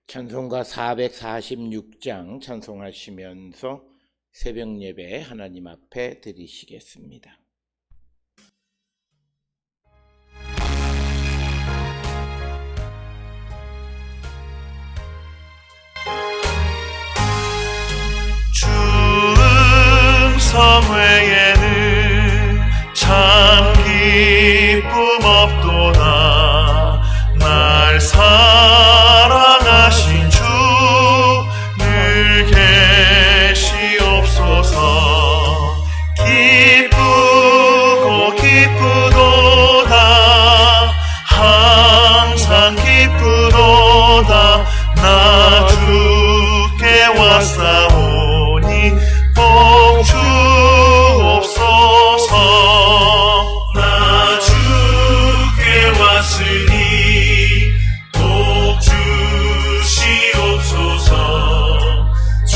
찬송가 446장 찬송하시면서 새벽 예배 하나님 앞에 드리시겠습니다. 성회에는 참 기쁨 없도다. 날 사랑하신 주 늘 계시옵소서. 기쁘고 기쁘도다. 항상 기쁘도다. 나 주께 왔사오니 복 주옵소서. 나 주께 왔으니 복 주시옵소서. 주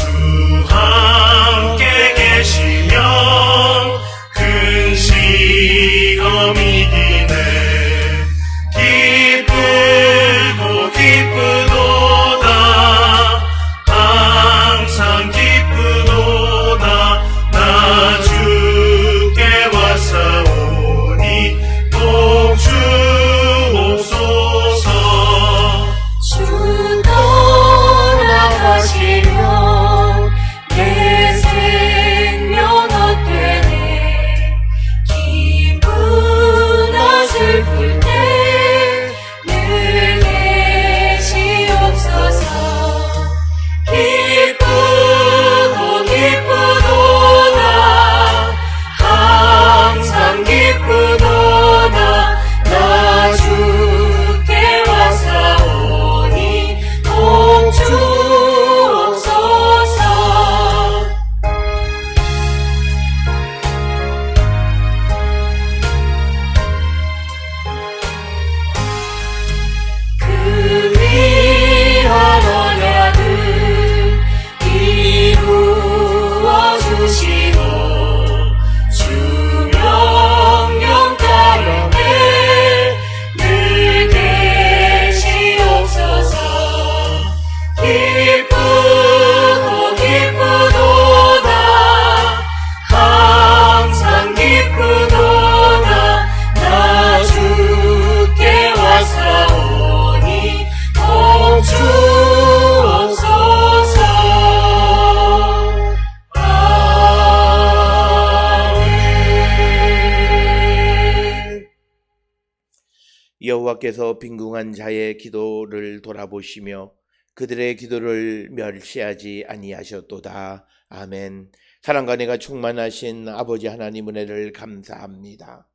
함께 계시면 근심이 이기네. 기쁘고 기쁘도다. 항상 기쁘도다. 나 주께 왔사오니 복 주옵소서. 주 떠나가시면 내 생명 헛되네. 기쁘나 슬플 때 늘 계시옵소서. 기쁘고 기쁘도다. 항상 기쁘도다. 나 주께 왔사오니 복 주옵소서. 그 위한 언약을 이루어 주시고 주 명령 따르네. 늘 계시옵소서. 기쁘고 기쁘도다. 항상 기쁘도다. 나 주께 왔사오니 복 주옵소서. 아멘. 여호와께서 빈궁한 자의 기도를 돌아보시며 그들의 기도를 멸시하지 아니하셨도다. 아멘. 사랑과 은혜가 충만하신 아버지 하나님 은혜를 감사합니다.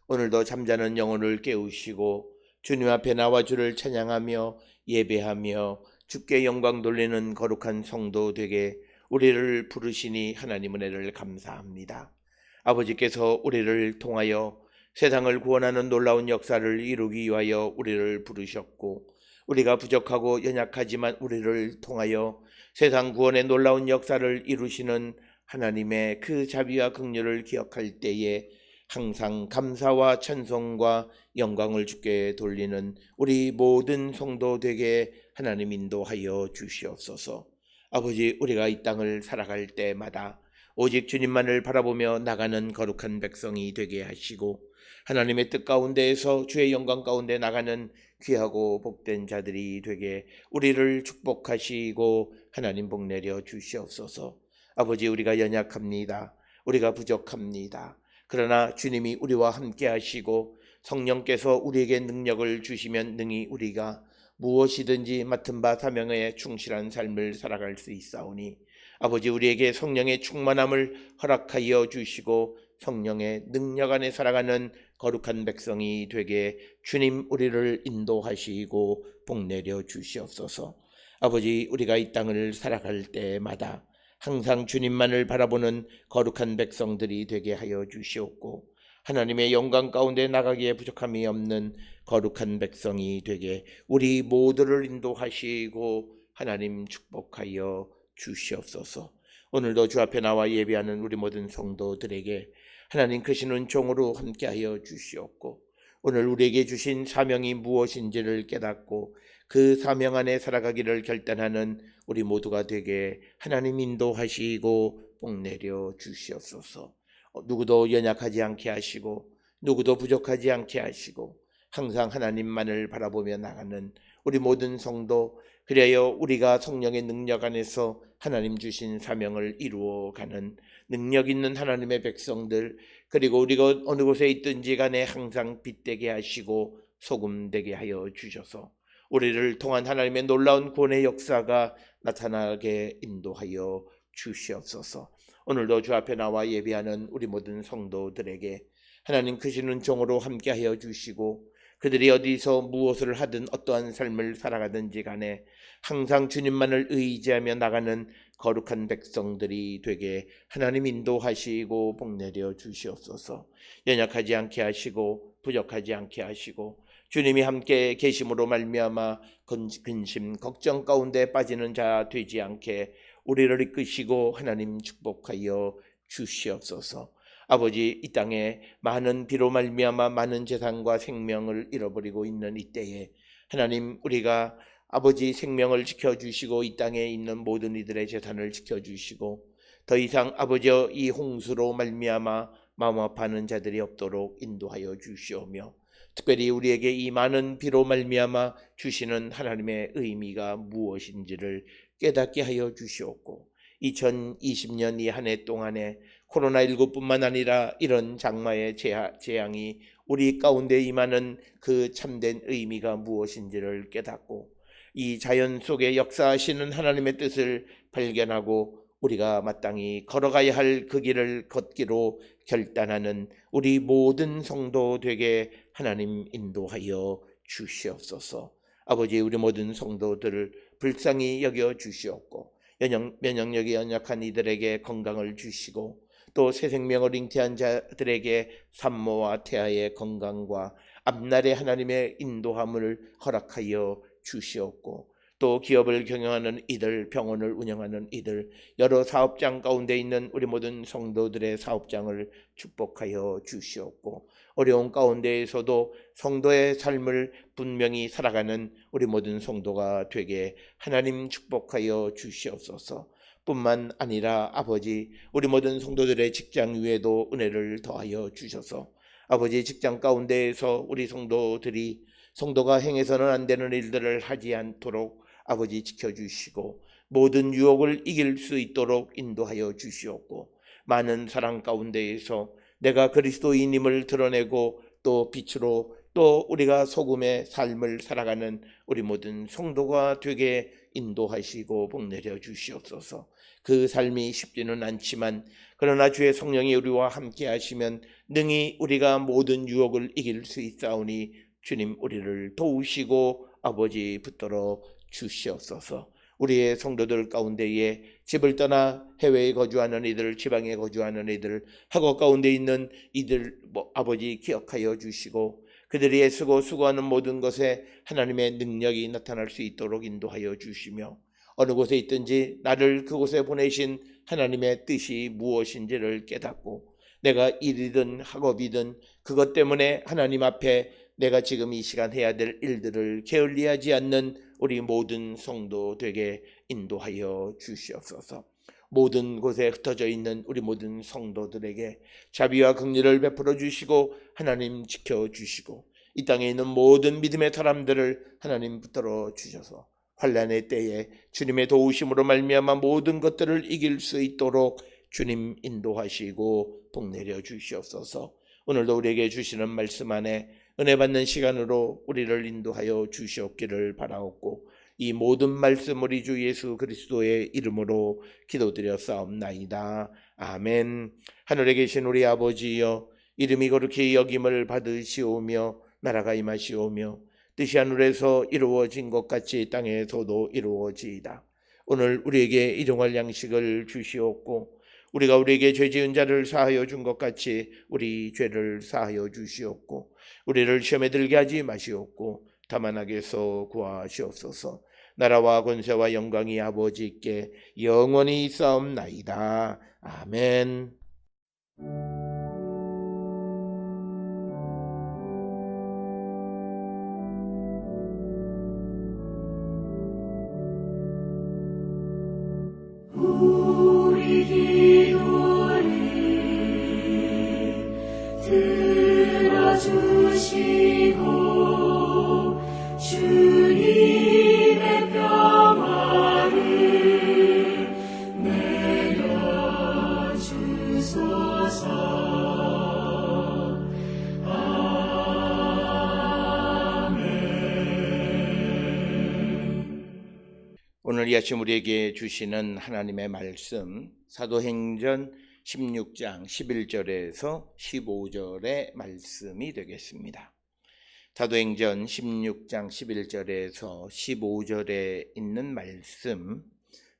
오늘도 잠자는 영혼을 깨우시고 주님 앞에 나와 주를 찬양하며 예배하며 주께 영광 돌리는 거룩한 성도 되게 우리를 부르시니 하나님 은혜를 감사합니다. 아버지께서 우리를 통하여 세상을 구원하는 놀라운 역사를 이루기 위하여 우리를 부르셨고, 우리가 부족하고 연약하지만 우리를 통하여 세상 구원의 놀라운 역사를 이루시는 하나님의 그 자비와 긍휼을 기억할 때에 항상 감사와 찬송과 영광을 주께 돌리는 우리 모든 성도 되게 하나님 인도하여 주시옵소서. 아버지, 우리가 이 땅을 살아갈 때마다 오직 주님만을 바라보며 나가는 거룩한 백성이 되게 하시고, 하나님의 뜻 가운데에서 주의 영광 가운데 나가는 귀하고 복된 자들이 되게 우리를 축복하시고 하나님 복 내려 주시옵소서. 아버지, 우리가 연약합니다. 우리가 부족합니다. 그러나 주님이 우리와 함께 하시고 성령께서 우리에게 능력을 주시면 능히 우리가 무엇이든지 맡은 바 사명에 충실한 삶을 살아갈 수 있사오니, 아버지, 우리에게 성령의 충만함을 허락하여 주시고 성령의 능력 안에 살아가는 거룩한 백성이 되게 주님 우리를 인도하시고 복 내려 주시옵소서. 아버지, 우리가 이 땅을 살아갈 때마다 항상 주님만을 바라보는 거룩한 백성들이 되게 하여 주시옵고, 하나님의 영광 가운데 나가기에 부족함이 없는 거룩한 백성이 되게 우리 모두를 인도하시고 하나님 축복하여 주시옵소서. 오늘도 주 앞에 나와 예배하는 우리 모든 성도들에게 하나님 크신 은총으로 함께하여 주시옵고, 오늘 우리에게 주신 사명이 무엇인지를 깨닫고 그 사명 안에 살아가기를 결단하는 우리 모두가 되게 하나님 인도하시고 복내려 주시옵소서. 누구도 연약하지 않게 하시고 누구도 부족하지 않게 하시고 항상 하나님만을 바라보며 나가는 우리 모든 성도, 그래야 우리가 성령의 능력 안에서 하나님 주신 사명을 이루어가는 능력 있는 하나님의 백성들, 그리고 우리가 어느 곳에 있든지 간에 항상 빛되게 하시고 소금되게 하여 주셔서 우리를 통한 하나님의 놀라운 구원의 역사가 나타나게 인도하여 주시옵소서. 오늘도 주 앞에 나와 예배하는 우리 모든 성도들에게 하나님 크시는 종으로 함께하여 주시고 그들이 어디서 무엇을 하든 어떠한 삶을 살아가든지 간에 항상 주님만을 의지하며 나가는 거룩한 백성들이 되게 하나님 인도하시고 복내려 주시옵소서. 연약하지 않게 하시고 부족하지 않게 하시고 주님이 함께 계심으로 말미암아 근심 걱정 가운데 빠지는 자 되지 않게 우리를 이끄시고 하나님 축복하여 주시옵소서. 아버지, 이 땅에 많은 비로 말미암아 많은 재산과 생명을 잃어버리고 있는 이때에 하나님, 우리가 아버지 생명을 지켜주시고 이 땅에 있는 모든 이들의 재산을 지켜주시고 더 이상 아버지 이 홍수로 말미암아 마음 아파하는 자들이 없도록 인도하여 주시오며 특별히 우리에게 이 많은 비로 말미암아 주시는 하나님의 의미가 무엇인지를 깨닫게 하여 주시옵고 2020년 이 한 해 동안에 코로나19뿐만 아니라 이런 장마의 재앙이 우리 가운데 임하는 그 참된 의미가 무엇인지를 깨닫고 이 자연 속에 역사하시는 하나님의 뜻을 발견하고 우리가 마땅히 걸어가야 할 그 길을 걷기로 결단하는 우리 모든 성도 되게 하나님 인도하여 주시옵소서. 아버지, 우리 모든 성도들을 불쌍히 여겨 주시옵고 면역력이 연약한 이들에게 건강을 주시고 또 새 생명을 잉태한 자들에게 산모와 태아의 건강과 앞날의 하나님의 인도함을 허락하여 주시옵고 또 기업을 경영하는 이들, 병원을 운영하는 이들, 여러 사업장 가운데 있는 우리 모든 성도들의 사업장을 축복하여 주시옵고 어려운 가운데에서도 성도의 삶을 분명히 살아가는 우리 모든 성도가 되게 하나님 축복하여 주시옵소서. 뿐만 아니라 아버지, 우리 모든 성도들의 직장 위에도 은혜를 더하여 주셔서 아버지 직장 가운데에서 우리 성도들이 성도가 행해서는 안 되는 일들을 하지 않도록 아버지 지켜주시고 모든 유혹을 이길 수 있도록 인도하여 주시옵고 많은 사랑 가운데에서 내가 그리스도인임을 드러내고 또 빛으로 또 우리가 소금의 삶을 살아가는 우리 모든 성도가 되게 인도하시고 복내려 주시옵소서. 그 삶이 쉽지는 않지만 그러나 주의 성령이 우리와 함께 하시면 능히 우리가 모든 유혹을 이길 수 있사오니 주님 우리를 도우시고 아버지 붙들어 주시옵소서. 우리의 성도들 가운데에 집을 떠나 해외에 거주하는 이들, 지방에 거주하는 이들, 학업 가운데 있는 이들 아버지 기억하여 주시고 그들이 애쓰고 수고하는 모든 것에 하나님의 능력이 나타날 수 있도록 인도하여 주시며 어느 곳에 있든지 나를 그곳에 보내신 하나님의 뜻이 무엇인지를 깨닫고 내가 일이든 학업이든 그것 때문에 하나님 앞에 내가 지금 이 시간 해야 될 일들을 게을리하지 않는 우리 모든 성도 되게 인도하여 주시옵소서. 모든 곳에 흩어져 있는 우리 모든 성도들에게 자비와 긍휼을 베풀어 주시고 하나님 지켜주시고 이 땅에 있는 모든 믿음의 사람들을 하나님 붙들어 주셔서 환난의 때에 주님의 도우심으로 말미암아 모든 것들을 이길 수 있도록 주님 인도하시고 복내려 주시옵소서. 오늘도 우리에게 주시는 말씀 안에 은혜 받는 시간으로 우리를 인도하여 주시옵기를 바라옵고 이 모든 말씀 우리 주 예수 그리스도의 이름으로 기도드렸사옵나이다. 아멘. 하늘에 계신 우리 아버지여, 이름이 거룩히 여김을 받으시오며 나라가 임하시오며 뜻이 하늘에서 이루어진 것 같이 땅에서도 이루어지이다. 오늘 우리에게 일용할 양식을 주시옵고 우리가 우리에게 죄 지은 자를 사하여 준 것 같이 우리 죄를 사하여 주시옵고 우리를 시험에 들게 하지 마시옵고 다만 악에서 구하시옵소서. 나라와 권세와 영광이 아버지께 영원히 있사옵나이다. 아멘. 오늘 이 아침 우리에게 주시는 하나님의 말씀 사도행전 16장 11절에서 15절의 말씀이 되겠습니다. 사도행전 16장 11절에서 15절에 있는 말씀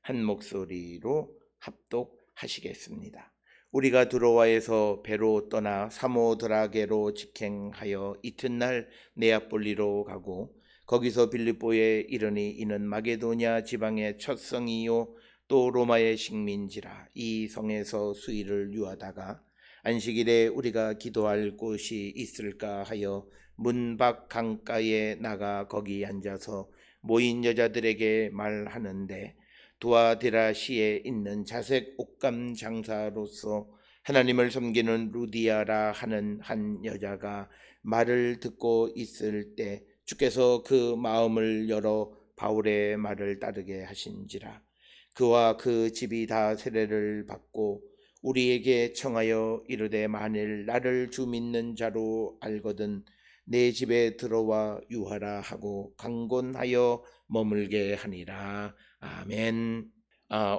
한 목소리로 합독하시겠습니다. 우리가 드로아에서 배로 떠나 사모드라게로 직행하여 이튿날 네아폴리로 가고 거기서 빌립보에 이르니 이는 마게도냐 지방의 첫 성이요 또 로마의 식민지라. 이 성에서 수일을 유하다가 안식일에 우리가 기도할 곳이 있을까 하여 문 밖 강가에 나가 거기 앉아서 모인 여자들에게 말하는데 두아디라시에 있는 자색 옷감 장사로서 하나님을 섬기는 루디아라 하는 한 여자가 말을 듣고 있을 때 주께서 그 마음을 열어 바울의 말을 따르게 하신지라. 그와 그 집이 다 세례를 받고 우리에게 청하여 이르되 만일 나를 주 믿는 자로 알거든 내 집에 들어와 유하라 하고 강권하여 머물게 하니라. 아멘.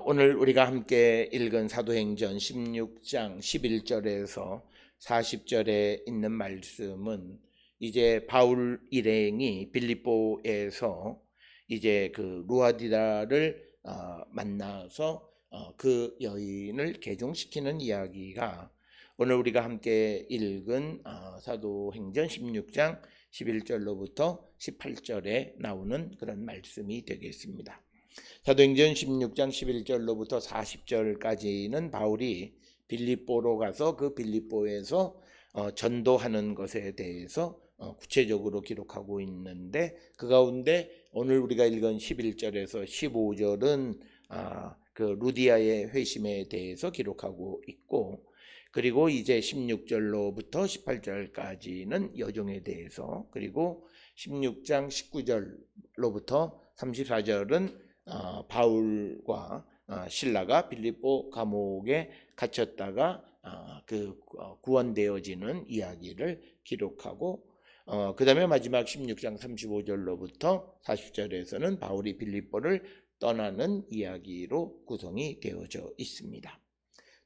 오늘 우리가 함께 읽은 사도행전 16장 11절에서 40절에 있는 말씀은 이제 바울 일행이 빌립보에서 이제 그 루아디다를 만나서 그 여인을 개종시키는 이야기가 오늘 우리가 함께 읽은 사도행전 16장 11절로부터 18절에 나오는 그런 말씀이 되겠습니다. 사도행전 16장 11절로부터 40절까지는 바울이 빌립보로 가서 그 빌립보에서 전도하는 것에 대해서 구체적으로 기록하고 있는데 그 가운데 오늘 우리가 읽은 11절에서 15절은 그 루디아의 회심에 대해서 기록하고 있고 그리고 이제 16절로부터 18절까지는 여종에 대해서 그리고 16장 19절로부터 34절은 바울과 실라가 빌립보 감옥에 갇혔다가 그 구원되어지는 이야기를 기록하고 그 다음에 마지막 16장 35절로부터 40절에서는 바울이 빌립보를 떠나는 이야기로 구성이 되어져 있습니다.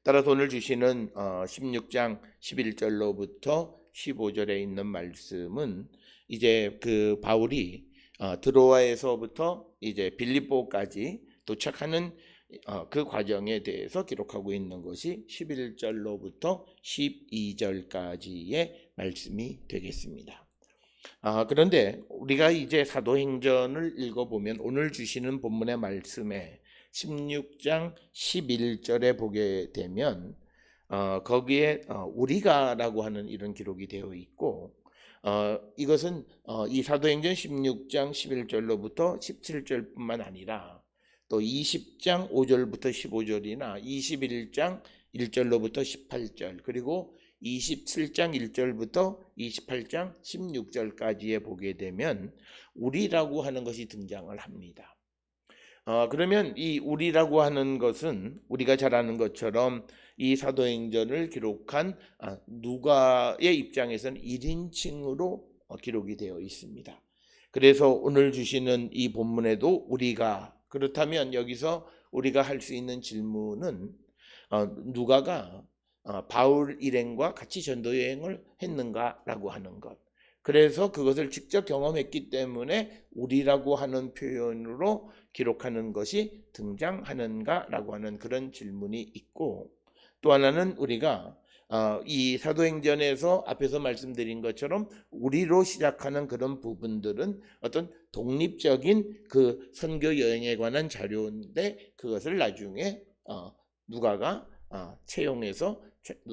따라서 오늘 주시는 16장 11절로부터 15절에 있는 말씀은 이제 그 바울이 드로아에서부터 이제 빌립보까지 도착하는 그 과정에 대해서 기록하고 있는 것이 11절로부터 12절까지의 말씀이 되겠습니다. 그런데 우리가 이제 사도행전을 읽어보면 오늘 주시는 본문의 말씀에 16장 11절에 보게 되면 거기에 우리가라고 하는 이런 기록이 되어 있고 이것은 이 사도행전 16장 11절로부터 17절뿐만 아니라 또 20장 5절부터 15절이나 21장 1절로부터 18절 그리고 27장 1절부터 28장 16절까지에 보게 되면 우리라고 하는 것이 등장을 합니다. 그러면 이 우리라고 하는 것은 우리가 잘 아는 것처럼 이 사도행전을 기록한 누가의 입장에서는 1인칭으로 기록이 되어 있습니다. 그래서 오늘 주시는 이 본문에도 우리가 그렇다면 여기서 우리가 할 수 있는 질문은 누가가 바울 일행과 같이 전도 여행을 했는가라고 하는 것. 그래서 그것을 직접 경험했기 때문에 우리라고 하는 표현으로 기록하는 것이 등장하는가라고 하는 그런 질문이 있고 또 하나는 우리가 이 사도행전에서 앞에서 말씀드린 것처럼 우리로 시작하는 그런 부분들은 어떤 독립적인 그 선교 여행에 관한 자료인데 그것을 나중에 누가가 채용해서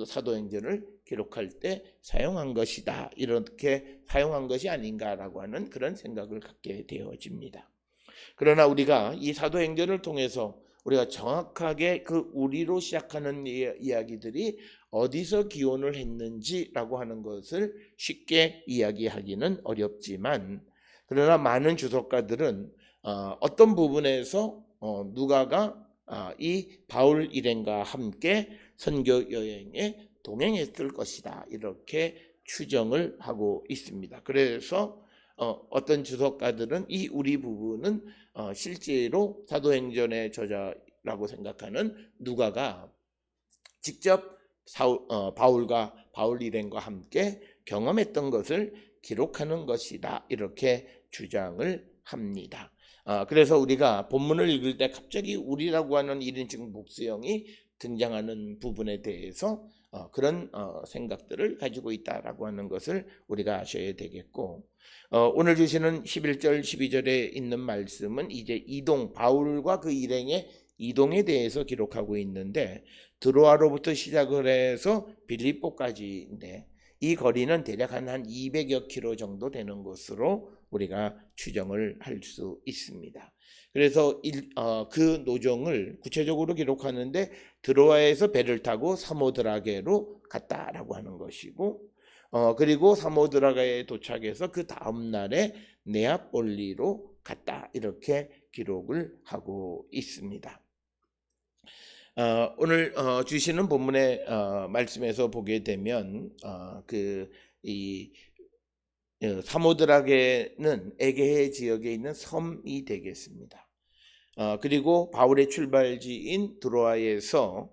사도행전을 기록할 때 사용한 것이다. 이렇게 사용한 것이 아닌가라고 하는 그런 생각을 갖게 되어집니다. 그러나 우리가 이 사도행전을 통해서 우리가 정확하게 그 우리로 시작하는 이야기들이 어디서 기원을 했는지라고 하는 것을 쉽게 이야기하기는 어렵지만 그러나 많은 주석가들은 어떤 부분에서 누가가 이 바울 일행과 함께 선교 여행에 동행했을 것이다 이렇게 추정을 하고 있습니다. 그래서 어떤 주석가들은 이 우리 부부는 실제로 사도행전의 저자라고 생각하는 누가가 직접 바울과 바울 일행과 함께 경험했던 것을 기록하는 것이다, 이렇게 주장을 합니다. 그래서 우리가 본문을 읽을 때 갑자기 우리라고 하는 1인칭 복수형이 등장하는 부분에 대해서 그런 생각들을 가지고 있다라고 하는 것을 우리가 아셔야 되겠고, 오늘 주시는 11절 12절에 있는 말씀은 이제 바울과 그 일행의 이동에 대해서 기록하고 있는데, 드로아로부터 시작을 해서 빌립보까지인데 이 거리는 대략 한 200여 킬로 정도 되는 것으로 우리가 추정을 할 수 있습니다. 그래서 그 노정을 구체적으로 기록하는데 드로아에서 배를 타고 사모드라게로 갔다라고 하는 것이고, 그리고 사모드라게에 도착해서 그 다음 날에 네아폴리로 갔다, 이렇게 기록을 하고 있습니다. 오늘 주시는 본문의 말씀에서 보게 되면 사모드라게는 에게해 지역에 있는 섬이 되겠습니다. 그리고 바울의 출발지인 드로아에서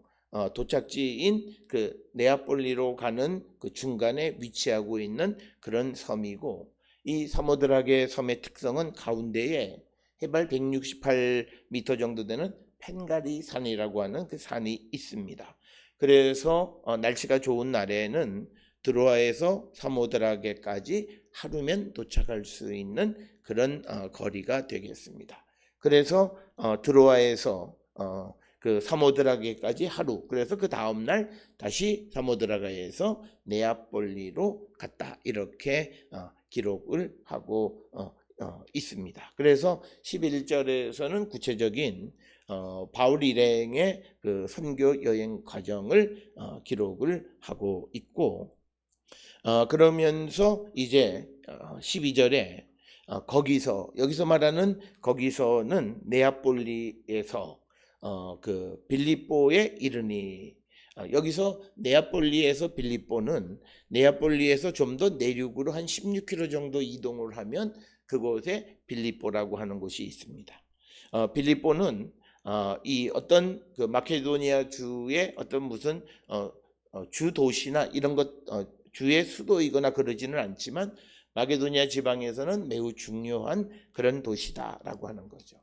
도착지인 그 네아폴리로 가는 그 중간에 위치하고 있는 그런 섬이고, 이 사모드라게 섬의 특성은 가운데에 해발 168m 정도 되는 펜가리 산이라고 하는 그 산이 있습니다. 그래서 날씨가 좋은 날에는 드로아에서 사모드라게까지 하루면 도착할 수 있는 그런 거리가 되겠습니다. 그래서 드로아에서 그 사모드라게까지 하루, 그래서 그 다음 날 다시 사모드라게에서 네아폴리로 갔다, 이렇게 기록을 하고 있습니다. 그래서 11절에서는 구체적인 바울 일행의 그 선교 여행 과정을 기록을 하고 있고, 그러면서 이제 12절에 여기서 말하는 거기서는 네아폴리에서 그 빌립보에 이르니, 여기서 네아폴리에서 빌립보는 네아폴리에서 좀 더 내륙으로 한 16km 정도 이동을 하면 그곳에 빌립보라고 하는 곳이 있습니다. 빌립보는 이 어떤 그 마케도니아 주의 어떤 무슨 주 도시나 이런 것 주의 수도이거나 그러지는 않지만 마케도니아 지방에서는 매우 중요한 그런 도시다라고 하는 거죠.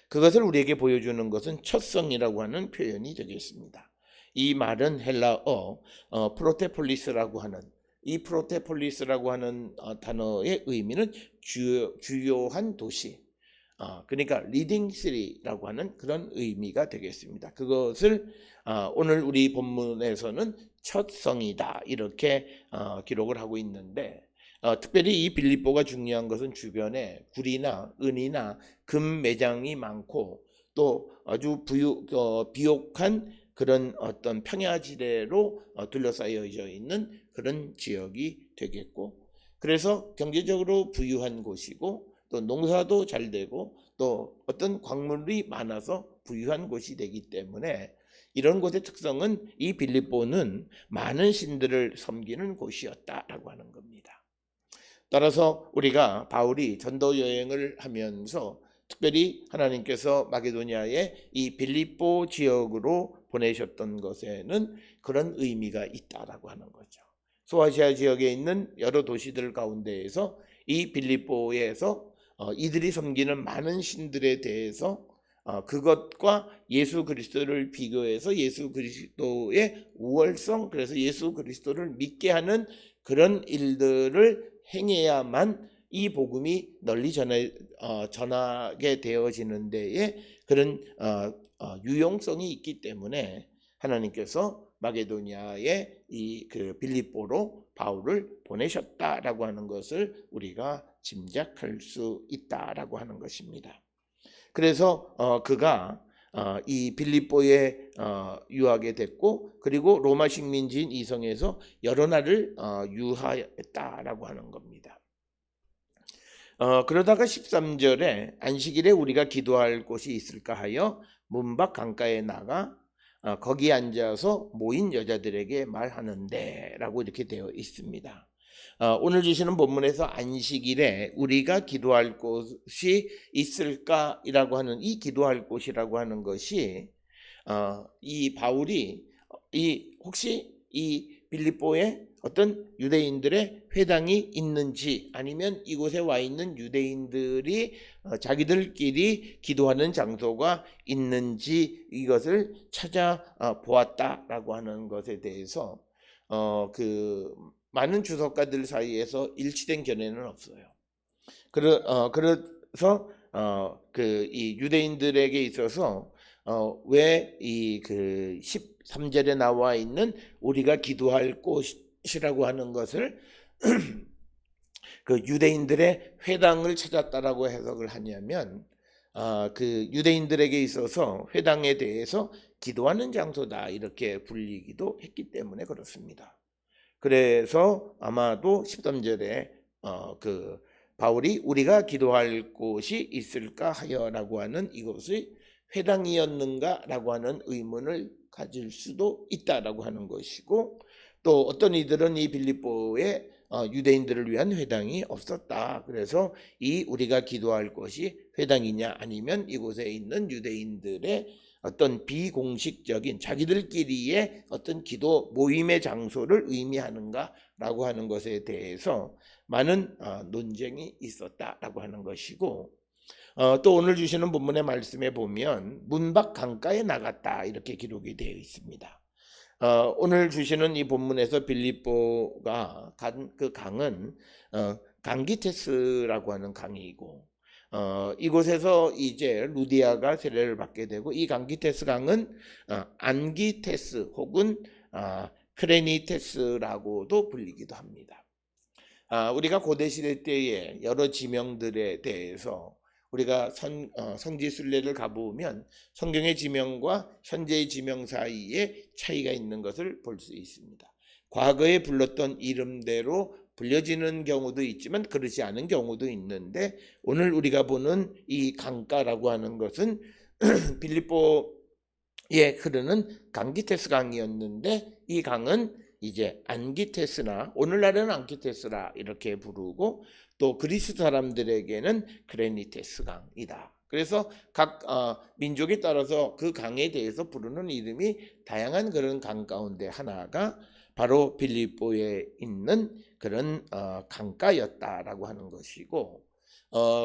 그것을 우리에게 보여주는 것은 첫성이라고 하는 표현이 되겠습니다. 이 말은 헬라어 프로테폴리스라고 하는, 이 프로테폴리스라고 하는 단어의 의미는 주요한 도시, 그러니까 리딩 시티라고 하는 그런 의미가 되겠습니다. 그것을 오늘 우리 본문에서는 첫 성이다, 이렇게 기록을 하고 있는데, 특별히 이 빌립보가 중요한 것은 주변에 구리나 은이나 금 매장이 많고 또 아주 비옥한 그런 어떤 평야지대로 둘러싸여져 있는 그런 지역이 되겠고, 그래서 경제적으로 부유한 곳이고 또 농사도 잘 되고 또 어떤 광물이 많아서 부유한 곳이 되기 때문에 이런 곳의 특성은 이 빌립보는 많은 신들을 섬기는 곳이었다라고 하는 겁니다. 따라서 우리가 바울이 전도 여행을 하면서 특별히 하나님께서 마게도니아의 이 빌립보 지역으로 보내셨던 것에는 그런 의미가 있다라고 하는 거죠. 소아시아 지역에 있는 여러 도시들 가운데에서 이 빌립보에서 이들이 섬기는 많은 신들에 대해서 그것과 예수 그리스도를 비교해서 예수 그리스도의 우월성, 그래서 예수 그리스도를 믿게 하는 그런 일들을 행해야만 이 복음이 널리 전하게 되어지는 데에 그런 유용성이 있기 때문에 하나님께서 마게도니아의 이 그 빌립보로 바울을 보내셨다라고 하는 것을 우리가 짐작할 수 있다라고 하는 것입니다. 그래서 그가 이 빌립보에 유하게 됐고, 그리고 로마 식민지인 이성에서 여러 날을 유하였다라고 하는 겁니다. 그러다가 13절에 안식일에 우리가 기도할 곳이 있을까 하여 문 밖 강가에 나가 거기 앉아서 모인 여자들에게 말하는데 라고 이렇게 되어 있습니다. 오늘 주시는 본문에서 안식일에 우리가 기도할 곳이 있을까이라고 하는 이 기도할 곳이라고 하는 것이 이 바울이 혹시 이 빌립보에 어떤 유대인들의 회당이 있는지 아니면 이곳에 와 있는 유대인들이 자기들끼리 기도하는 장소가 있는지 이것을 찾아 보았다라고 하는 것에 대해서 많은 주석가들 사이에서 일치된 견해는 없어요. 그래서 이 유대인들에게 있어서 왜 이 13절에 나와 있는 우리가 기도할 곳이라고 하는 것을 그 유대인들의 회당을 찾았다라고 해석을 하냐면 그 유대인들에게 있어서 회당에 대해서 기도하는 장소다 이렇게 불리기도 했기 때문에 그렇습니다. 그래서 아마도 13절에 그 바울이 우리가 기도할 곳이 있을까 하여라고 하는 이것이 회당이었는가라고 하는 의문을 가질 수도 있다라고 하는 것이고, 또 어떤 이들은 이 빌립보에 유대인들을 위한 회당이 없었다. 그래서 이 우리가 기도할 곳이 회당이냐 아니면 이곳에 있는 유대인들의 어떤 비공식적인 자기들끼리의 어떤 기도 모임의 장소를 의미하는가라고 하는 것에 대해서 많은 논쟁이 있었다라고 하는 것이고, 또 오늘 주시는 본문의 말씀에 보면 문 밖 강가에 나갔다 이렇게 기록이 되어 있습니다. 오늘 주시는 이 본문에서 빌립보가 간 그 강은 강기테스라고 하는 강이고, 이곳에서 이제 루디아가 세례를 받게 되고, 이 강기테스 강은 안기테스 혹은 크레니테스라고도 불리기도 합니다. 우리가 고대시대 때의 여러 지명들에 대해서 우리가 성지순례를 가보면 성경의 지명과 현재의 지명 사이에 차이가 있는 것을 볼 수 있습니다. 과거에 불렀던 이름대로 불려지는 경우도 있지만 그렇지 않은 경우도 있는데, 오늘 우리가 보는 이 강가라고 하는 것은 빌립보에 흐르는 강기테스 강이었는데, 이 강은 이제 안기테스나 오늘날은 안기테스라 이렇게 부르고, 또 그리스 사람들에게는 크레니테스 강이다. 그래서 각 민족에 따라서 그 강에 대해서 부르는 이름이 다양한 그런 강 가운데 하나가 바로 빌립보에 있는 그런 강가였다라고 하는 것이고,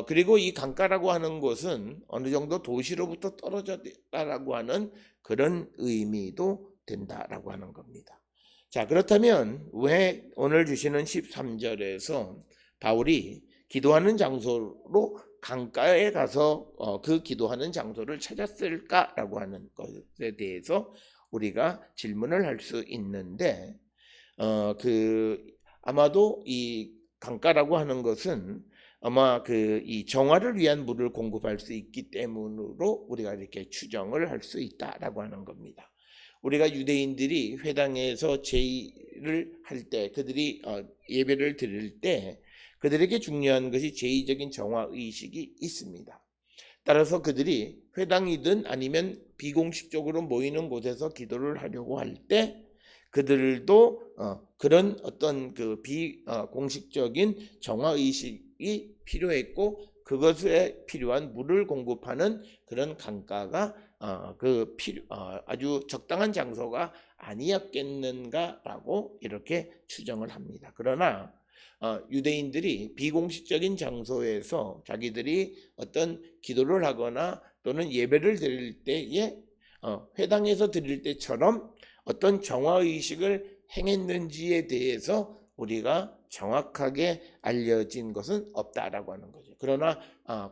그리고 이 강가라고 하는 곳은 어느 정도 도시로부터 떨어졌다라고 하는 그런 의미도 된다라고 하는 겁니다. 자, 그렇다면 왜 오늘 주시는 13절에서 바울이 기도하는 장소로 강가에 가서 그 기도하는 장소를 찾았을까라고 하는 것에 대해서 우리가 질문을 할 수 있는데, 아마도 이 강가라고 하는 것은 아마 이 정화를 위한 물을 공급할 수 있기 때문으로 우리가 이렇게 추정을 할 수 있다라고 하는 겁니다. 우리가 유대인들이 회당에서 제의를 할 때, 그들이 예배를 드릴 때 그들에게 중요한 것이 제의적인 정화 의식이 있습니다. 따라서 그들이 회당이든 아니면 비공식적으로 모이는 곳에서 기도를 하려고 할 때 그들도 그런 어떤 그 비공식적인 정화 의식이 필요했고, 그것에 필요한 물을 공급하는 그런 강가가 아주 적당한 장소가 아니었겠는가라고 이렇게 추정을 합니다. 그러나 유대인들이 비공식적인 장소에서 자기들이 어떤 기도를 하거나 또는 예배를 드릴 때에 회당에서 드릴 때처럼 어떤 정화의식을 행했는지에 대해서 우리가 정확하게 알려진 것은 없다라고 하는 거죠. 그러나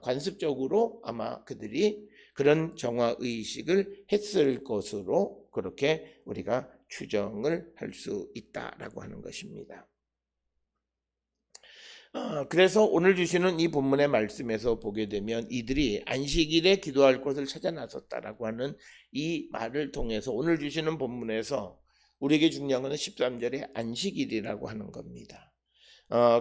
관습적으로 아마 그들이 그런 정화의식을 했을 것으로 그렇게 우리가 추정을 할 수 있다라고 하는 것입니다. 그래서 오늘 주시는 이 본문의 말씀에서 보게 되면 이들이 안식일에 기도할 곳을 찾아 나섰다라고 하는 이 말을 통해서 오늘 주시는 본문에서 우리에게 중요한 것은 13절에 안식일이라고 하는 겁니다.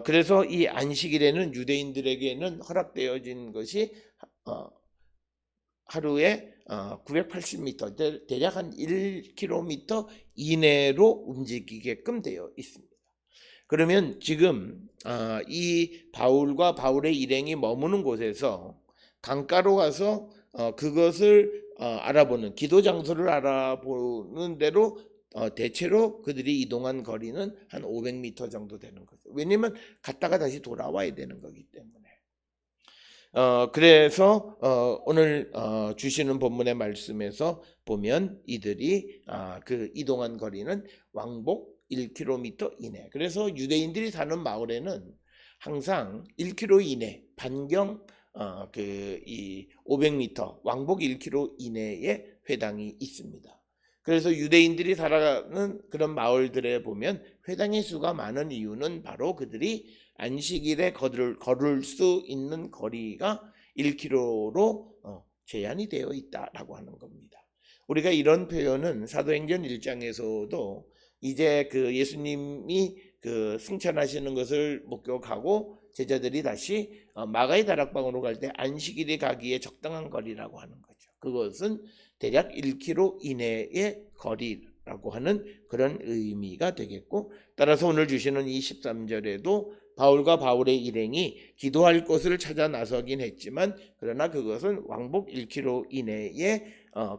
그래서 이 안식일에는 유대인들에게는 허락되어진 것이 하루에 980m, 대략 한 1km 이내로 움직이게끔 되어 있습니다. 그러면 지금 이 바울과 바울의 일행이 머무는 곳에서 강가로 가서 그것을 알아보는 기도 장소를 알아보는 대로 대체로 그들이 이동한 거리는 한 500m 정도 되는 거죠. 왜냐면 갔다가 다시 돌아와야 되는 거기 때문에. 그래서 오늘 주시는 본문의 말씀에서 보면 이들이 그 이동한 거리는 왕복 1km 이내. 그래서 유대인들이 사는 마을에는 항상 1km 이내 반경 이 500m 왕복 1km 이내에 회당이 있습니다. 그래서 유대인들이 살아가는 그런 마을들에 보면 회당의 수가 많은 이유는 바로 그들이 안식일에 걸을 수 있는 거리가 1km로 제한이 되어 있다라고 하는 겁니다. 우리가 이런 표현은 사도행전 1장에서도 이제 그 예수님이 그 승천하시는 것을 목격하고 제자들이 다시 마가의 다락방으로 갈 때 안식일에 가기에 적당한 거리라고 하는 거죠. 그것은 대략 1km 이내의 거리라고 하는 그런 의미가 되겠고, 따라서 오늘 주시는 이 13절에도 바울과 바울의 일행이 기도할 곳을 찾아 나서긴 했지만 그러나 그것은 왕복 1km 이내에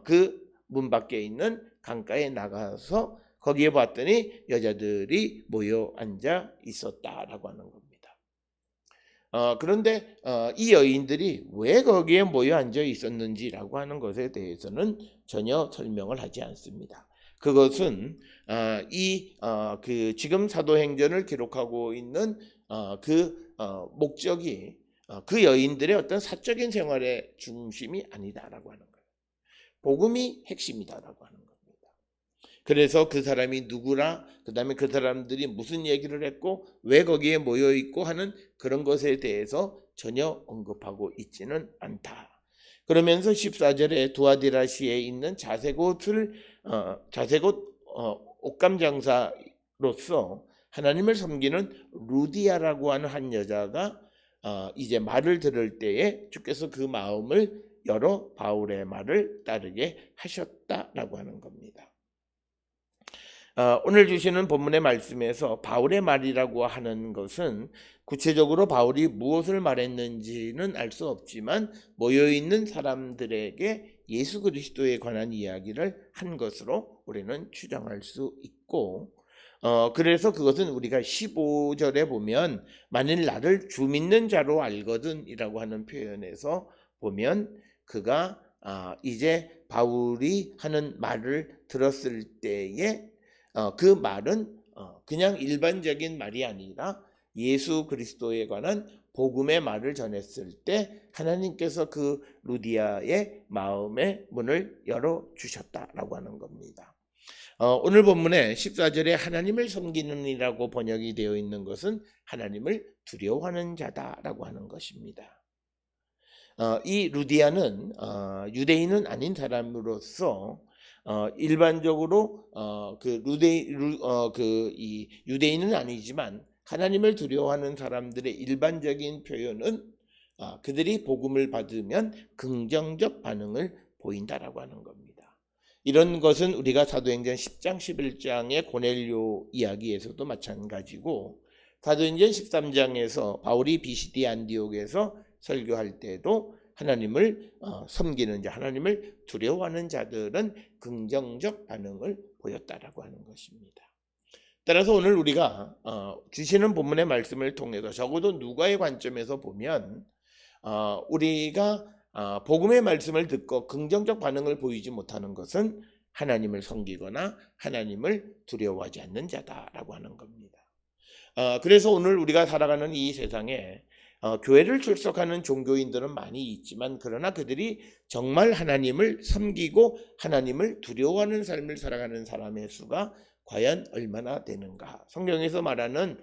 그 문 밖에 있는 강가에 나가서 거기에 봤더니 여자들이 모여 앉아 있었다라고 하는 겁니다. 그런데 이 여인들이 왜 거기에 모여 앉아 있었는지라고 하는 것에 대해서는 전혀 설명을 하지 않습니다. 그것은 그 지금 사도행전을 기록하고 있는 그 목적이 그 여인들의 어떤 사적인 생활의 중심이 아니다라고 하는 거예요. 복음이 핵심이다라고 하는 겁니다. 그래서 그 사람이 누구라, 그 다음에 그 사람들이 무슨 얘기를 했고 왜 거기에 모여 있고 하는 그런 것에 대해서 전혀 언급하고 있지는 않다. 그러면서 14절에 두아디라시에 있는 자색옷 옷감 장사로서 하나님을 섬기는 루디아라고 하는 한 여자가 이제 말을 들을 때에 주께서 그 마음을 열어 바울의 말을 따르게 하셨다라고 하는 겁니다. 오늘 주시는 본문의 말씀에서 바울의 말이라고 하는 것은 구체적으로 바울이 무엇을 말했는지는 알 수 없지만 모여있는 사람들에게 예수 그리스도에 관한 이야기를 한 것으로 우리는 추정할 수 있고, 그래서 그것은 우리가 15절에 보면 만일 나를 주 믿는 자로 알거든 이라고 하는 표현에서 보면 그가 이제 바울이 하는 말을 들었을 때에 그 말은 그냥 일반적인 말이 아니라 예수 그리스도에 관한 복음의 말을 전했을 때 하나님께서 그 루디아의 마음의 문을 열어주셨다라고 하는 겁니다. 오늘 본문에 14절에 하나님을 섬기는 이라고 번역이 되어 있는 것은 하나님을 두려워하는 자다라고 하는 것입니다. 이 루디아는 유대인은 아닌 사람으로서 일반적으로 이 유대인은 아니지만 하나님을 두려워하는 사람들의 일반적인 표현은 그들이 복음을 받으면 긍정적 반응을 보인다라고 하는 겁니다. 이런 것은 우리가 사도행전 10장 11장의 고넬료 이야기에서도 마찬가지고 사도행전 13장에서 바울이 비시디 안디옥에서 설교할 때도 하나님을 섬기는 자, 하나님을 두려워하는 자들은 긍정적 반응을 보였다라고 하는 것입니다. 따라서 오늘 우리가 주시는 본문의 말씀을 통해서 적어도 누가의 관점에서 보면 우리가 복음의 말씀을 듣고 긍정적 반응을 보이지 못하는 것은 하나님을 섬기거나 하나님을 두려워하지 않는 자다라고 하는 겁니다. 그래서 오늘 우리가 살아가는 이 세상에 교회를 출석하는 종교인들은 많이 있지만 그러나 그들이 정말 하나님을 섬기고 하나님을 두려워하는 삶을 살아가는 사람의 수가 과연 얼마나 되는가. 성경에서 말하는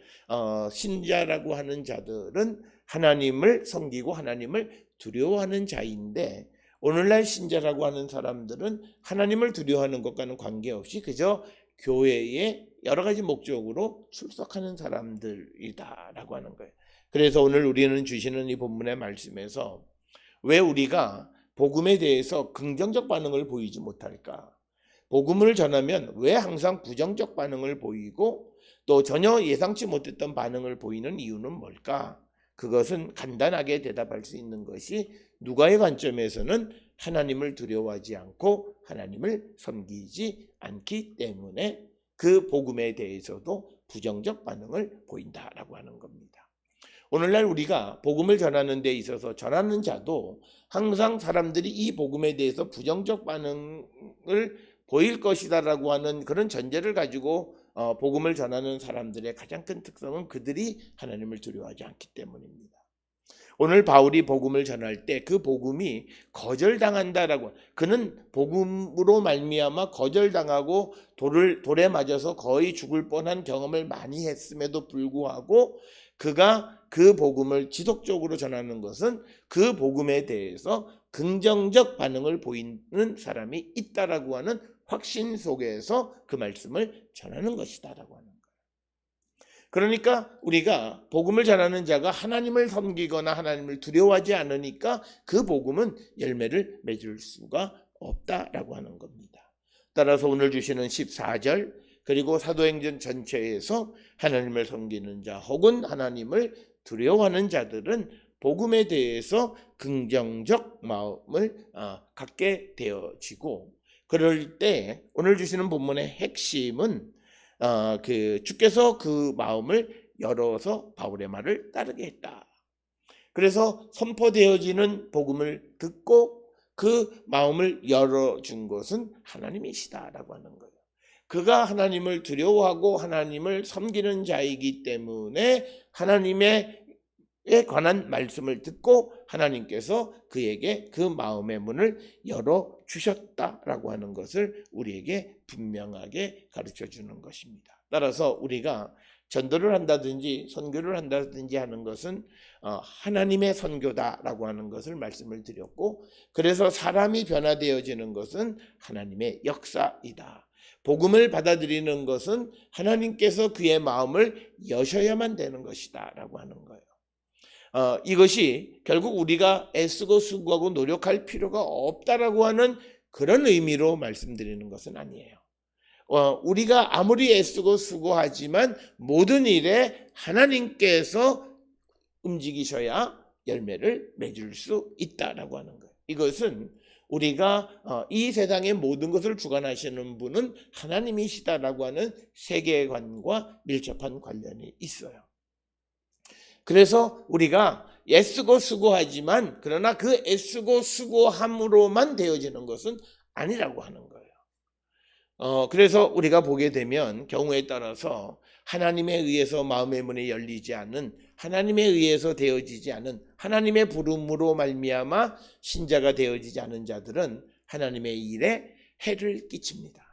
신자라고 하는 자들은 하나님을 섬기고 하나님을 두려워하는 자인데 오늘날 신자라고 하는 사람들은 하나님을 두려워하는 것과는 관계없이 그저 교회에 여러 가지 목적으로 출석하는 사람들이다라고 하는 거예요. 그래서 오늘 우리는 주시는 이 본문의 말씀에서 왜 우리가 복음에 대해서 긍정적 반응을 보이지 못할까? 복음을 전하면 왜 항상 부정적 반응을 보이고 또 전혀 예상치 못했던 반응을 보이는 이유는 뭘까? 그것은 간단하게 대답할 수 있는 것이 누가의 관점에서는 하나님을 두려워하지 않고 하나님을 섬기지 않기 때문에 그 복음에 대해서도 부정적 반응을 보인다라고 하는 겁니다. 오늘날 우리가 복음을 전하는 데 있어서 전하는 자도 항상 사람들이 이 복음에 대해서 부정적 반응을 보일 것이다라고 하는 그런 전제를 가지고 복음을 전하는 사람들의 가장 큰 특성은 그들이 하나님을 두려워하지 않기 때문입니다. 오늘 바울이 복음을 전할 때 그 복음이 거절당한다라고, 그는 복음으로 말미암아 거절당하고 돌에 맞아서 거의 죽을 뻔한 경험을 많이 했음에도 불구하고 그가 그 복음을 지속적으로 전하는 것은 그 복음에 대해서 긍정적 반응을 보이는 사람이 있다라고 하는 확신 속에서 그 말씀을 전하는 것이다라고 하는 거예요. 그러니까 우리가 복음을 전하는 자가 하나님을 섬기거나 하나님을 두려워하지 않으니까 그 복음은 열매를 맺을 수가 없다라고 하는 겁니다. 따라서 오늘 주시는 14절 그리고 사도행전 전체에서 하나님을 섬기는 자 혹은 하나님을 두려워하는 자들은 복음에 대해서 긍정적 마음을 갖게 되어지고, 그럴 때 오늘 주시는 본문의 핵심은 주께서 그 마음을 열어서 바울의 말을 따르게 했다. 그래서 선포되어지는 복음을 듣고 그 마음을 열어준 것은 하나님이시다라고 하는 거예요. 그가 하나님을 두려워하고 하나님을 섬기는 자이기 때문에 하나님에 관한 말씀을 듣고 하나님께서 그에게 그 마음의 문을 열어주셨다라고 하는 것을 우리에게 분명하게 가르쳐주는 것입니다. 따라서 우리가 전도를 한다든지 선교를 한다든지 하는 것은 하나님의 선교다라고 하는 것을 말씀을 드렸고, 그래서 사람이 변화되어지는 것은 하나님의 역사이다. 복음을 받아들이는 것은 하나님께서 그의 마음을 여셔야만 되는 것이다 라고 하는 거예요. 이것이 결국 우리가 애쓰고 수고하고 노력할 필요가 없다라고 하는 그런 의미로 말씀드리는 것은 아니에요. 우리가 아무리 애쓰고 수고하지만 모든 일에 하나님께서 움직이셔야 열매를 맺을 수 있다라고 하는 거예요. 이것은 우리가 이 세상의 모든 것을 주관하시는 분은 하나님이시다라고 하는 세계관과 밀접한 관련이 있어요. 그래서 우리가 애쓰고 수고하지만 그러나 그 애쓰고 수고함으로만 되어지는 것은 아니라고 하는 거예요. 그래서 우리가 보게 되면 경우에 따라서 하나님에 의해서 마음의 문이 열리지 않은, 하나님에 의해서 되어지지 않은, 하나님의 부름으로 말미암아 신자가 되어지지 않은 자들은 하나님의 일에 해를 끼칩니다.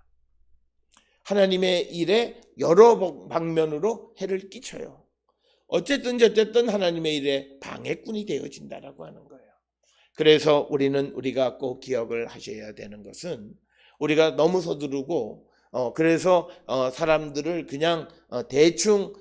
하나님의 일에 여러 방면으로 해를 끼쳐요. 어쨌든 하나님의 일에 방해꾼이 되어진다라고 하는 거예요. 그래서 우리가 꼭 기억을 하셔야 되는 것은 우리가 너무 서두르고 그래서 사람들을 그냥 대충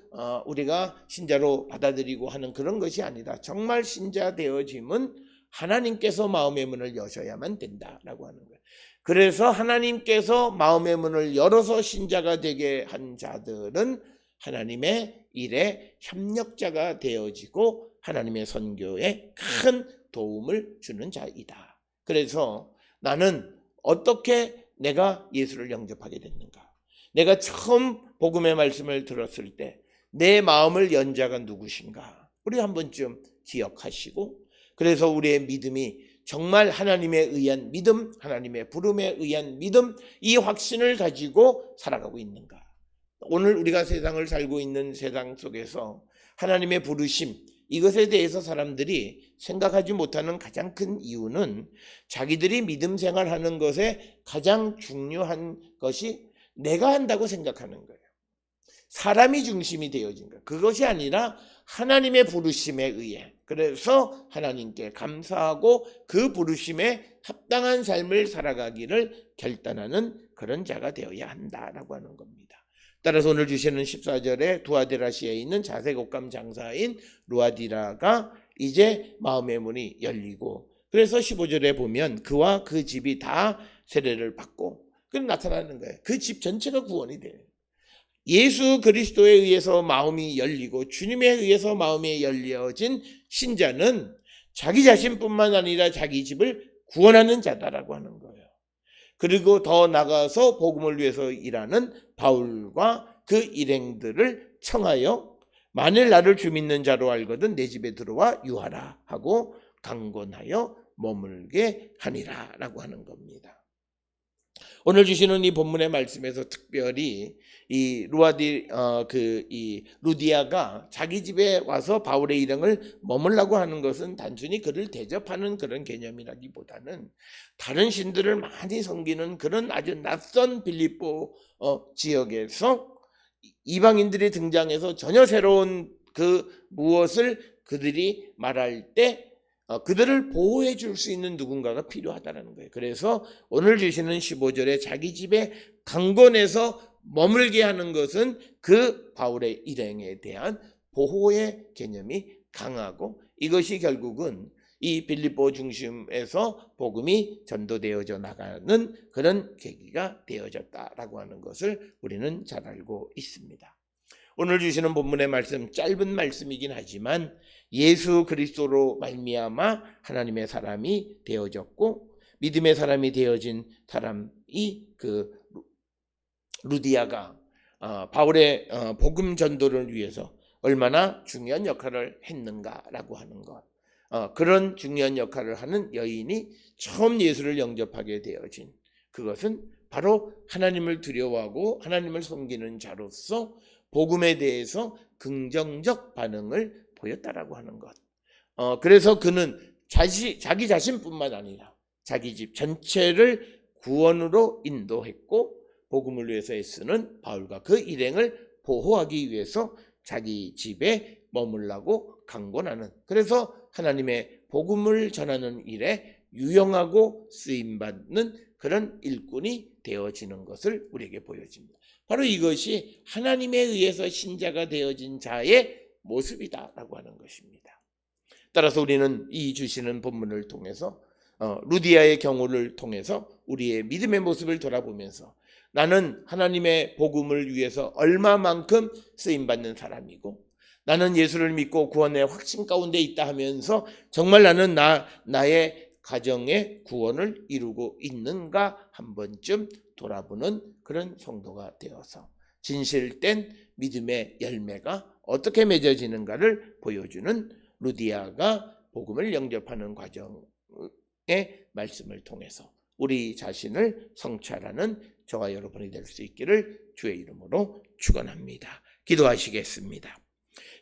우리가 신자로 받아들이고 하는 그런 것이 아니라 정말 신자 되어짐은 하나님께서 마음의 문을 여셔야만 된다라고 하는 거예요. 그래서 하나님께서 마음의 문을 열어서 신자가 되게 한 자들은 하나님의 일에 협력자가 되어지고 하나님의 선교에 큰 도움을 주는 자이다. 그래서 나는 어떻게 내가 예수를 영접하게 됐는가? 내가 처음 복음의 말씀을 들었을 때 내 마음을 연 자가 누구신가? 우리 한 번쯤 기억하시고, 그래서 우리의 믿음이 정말 하나님에 의한 믿음, 하나님의 부름에 의한 믿음, 이 확신을 가지고 살아가고 있는가? 오늘 우리가 세상을 살고 있는 세상 속에서 하나님의 부르심, 이것에 대해서 사람들이 생각하지 못하는 가장 큰 이유는 자기들이 믿음 생활하는 것에 가장 중요한 것이 내가 한다고 생각하는 거예요. 사람이 중심이 되어진 거예요. 그것이 아니라 하나님의 부르심에 의해, 그래서 하나님께 감사하고 그 부르심에 합당한 삶을 살아가기를 결단하는 그런 자가 되어야 한다라고 하는 겁니다. 따라서 오늘 주시는 14절에 두아디라시에 있는 자색 옷감 장사인 루아디라가 이제 마음의 문이 열리고, 그래서 15절에 보면 그와 그 집이 다 세례를 받고, 그럼 나타나는 거예요. 그 집 전체가 구원이 돼요. 예수 그리스도에 의해서 마음이 열리고 주님에 의해서 마음이 열려진 신자는 자기 자신뿐만 아니라 자기 집을 구원하는 자다라고 하는 거예요. 그리고 더 나아가서 복음을 위해서 일하는 바울과 그 일행들을 청하여 만일 나를 주 믿는 자로 알거든 내 집에 들어와 유하라 하고 강권하여 머물게 하니라 라고 하는 겁니다. 오늘 주시는 이 본문의 말씀에서 특별히 이 루디아가 자기 집에 와서 바울의 일행을 머물라고 하는 것은 단순히 그를 대접하는 그런 개념이라기보다는 다른 신들을 많이 섬기는 그런 아주 낯선 빌립보 지역에서 이방인들이 등장해서 전혀 새로운 그 무엇을 그들이 말할 때 그들을 보호해 줄 수 있는 누군가가 필요하다는 거예요. 그래서 오늘 주시는 15절에 자기 집에 강권해서 머물게 하는 것은 그 바울의 일행에 대한 보호의 개념이 강하고 이것이 결국은 이 빌립보 중심에서 복음이 전도되어져 나가는 그런 계기가 되어졌다라고 하는 것을 우리는 잘 알고 있습니다. 오늘 주시는 본문의 말씀 짧은 말씀이긴 하지만 예수 그리스도로 말미암아 하나님의 사람이 되어졌고 믿음의 사람이 되어진 사람이 그 루디아가 바울의 복음 전도를 위해서 얼마나 중요한 역할을 했는가라고 하는 것, 그런 중요한 역할을 하는 여인이 처음 예수를 영접하게 되어진 그것은 바로 하나님을 두려워하고 하나님을 섬기는 자로서 복음에 대해서 긍정적 반응을 보였다라고 하는 것. 그래서 그는 자기 자신뿐만 아니라 자기 집 전체를 구원으로 인도했고 복음을 위해서 애쓰는 바울과 그 일행을 보호하기 위해서 자기 집에 머물라고 강권하는, 그래서 하나님의 복음을 전하는 일에 유용하고 쓰임받는 그런 일꾼이 되어지는 것을 우리에게 보여줍니다. 바로 이것이 하나님에 의해서 신자가 되어진 자의 모습이다라고 하는 것입니다. 따라서 우리는 이 주시는 본문을 통해서 루디아의 경우를 통해서 우리의 믿음의 모습을 돌아보면서 나는 하나님의 복음을 위해서 얼마만큼 쓰임받는 사람이고 나는 예수를 믿고 구원의 확신 가운데 있다 하면서 정말 나는 나의 가정의 구원을 이루고 있는가 한 번쯤 돌아보는 그런 성도가 되어서 진실된 믿음의 열매가 어떻게 맺어지는가를 보여주는 루디아가 복음을 영접하는 과정의 말씀을 통해서 우리 자신을 성찰하는 저와 여러분이 될 수 있기를 주의 이름으로 축원합니다. 기도하시겠습니다.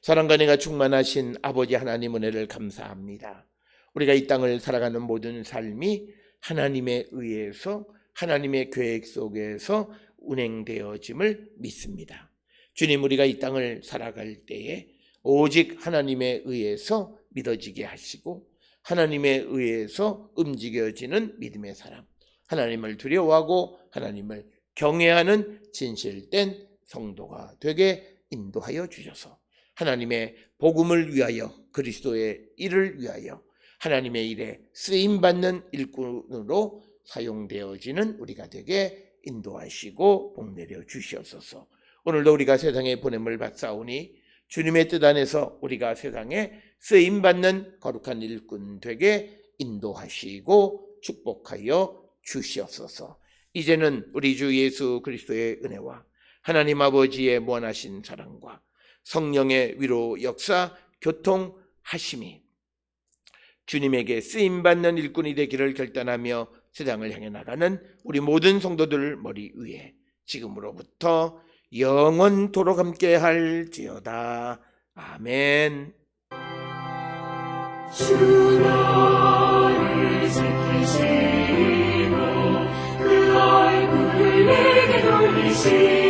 사랑과 은혜가 충만하신 아버지 하나님 은혜를 감사합니다. 우리가 이 땅을 살아가는 모든 삶이 하나님에 의해서 하나님의 계획 속에서 운행되어짐을 믿습니다. 주님, 우리가 이 땅을 살아갈 때에 오직 하나님에 의해서 믿어지게 하시고 하나님에 의해서 움직여지는 믿음의 사람, 하나님을 두려워하고 하나님을 경외하는 진실된 성도가 되게 인도하여 주셔서 하나님의 복음을 위하여 그리스도의 일을 위하여 하나님의 일에 쓰임받는 일꾼으로 사용되어지는 우리가 되게 인도하시고 복내려 주시옵소서. 오늘도 우리가 세상에 보냄을 받사오니 주님의 뜻 안에서 우리가 세상에 쓰임받는 거룩한 일꾼 되게 인도하시고 축복하여 주시옵소서. 이제는 우리 주 예수 그리스도의 은혜와 하나님 아버지의 무한하신 사랑과 성령의 위로 역사 교통하심이 주님에게 쓰임받는 일꾼이 되기를 결단하며 세상을 향해 나가는 우리 모든 성도들 머리 위에 지금으로부터 영원토록 함께 할지어다. 아멘. 주 나를 지키시고 그 얼굴을 내게 돌리시고